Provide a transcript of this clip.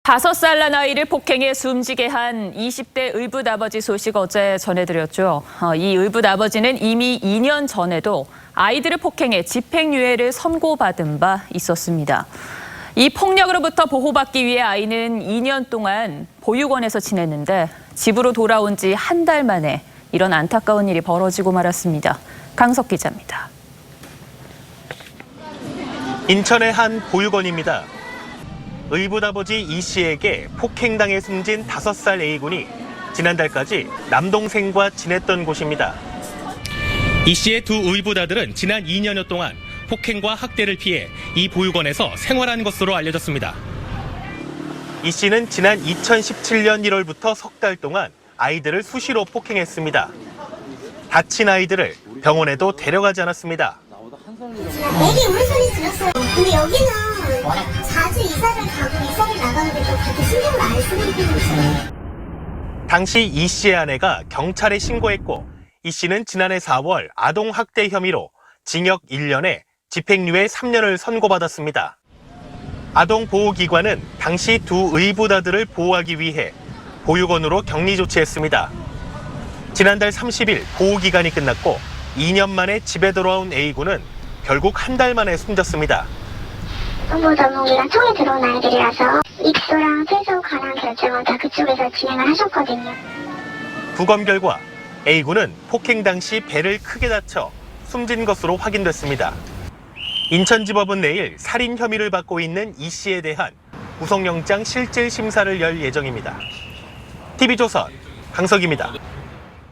5살 난 아이를 폭행해 숨지게 한 20대 의붓 아버지 소식 어제 전해드렸죠. 이 의붓 아버지는 이미 2년 전에도 아이들을 폭행해 집행유예를 선고받은 바 있었습니다. 이 폭력으로부터 보호받기 위해 아이는 2년 동안 보육원에서 지냈는데 집으로 돌아온 지 한 달 만에 이런 안타까운 일이 벌어지고 말았습니다. 강석 기자입니다. 인천의 한 보육원입니다. 의붓 아버지 이 씨에게 폭행당해 숨진 5살 A군이 지난달까지 남동생과 지냈던 곳입니다. 이 씨의 두 의붓 아들은 지난 2년여 동안 폭행과 학대를 피해 이 보육원에서 생활한 것으로 알려졌습니다. 이 씨는 지난 2017년 1월부터 석 달 동안 아이들을 수시로 폭행했습니다. 다친 아이들을 병원에도 데려가지 않았습니다. 애기 울음소리 들었어요. 근데 여기는 자주 이사를 가고 이사를 나가는데도 그렇게 신경을 안 쓰고 있어요. 당시 이 씨의 아내가 경찰에 신고했고 이 씨는 지난해 4월 아동학대 혐의로 징역 1년에 집행유예 3년을 선고받았습니다. 아동보호기관은 당시 두 의붓 아들을 보호하기 위해 보육원으로 격리 조치했습니다. 지난달 30일 보호기간이 끝났고 2년 만에 집에 돌아온 A군은 결국 한 달 만에 숨졌습니다. 전문기가 청에 들어온 아이들이라서 입소랑 퇴소 관한 결정은 다 그쪽에서 진행을 하셨거든요. 부검 결과 A군은 폭행 당시 배를 크게 다쳐 숨진 것으로 확인됐습니다. 인천지법은 내일 살인 혐의를 받고 있는 이 씨에 대한 구속영장 실질 심사를 열 예정입니다. TV조선 강석입니다.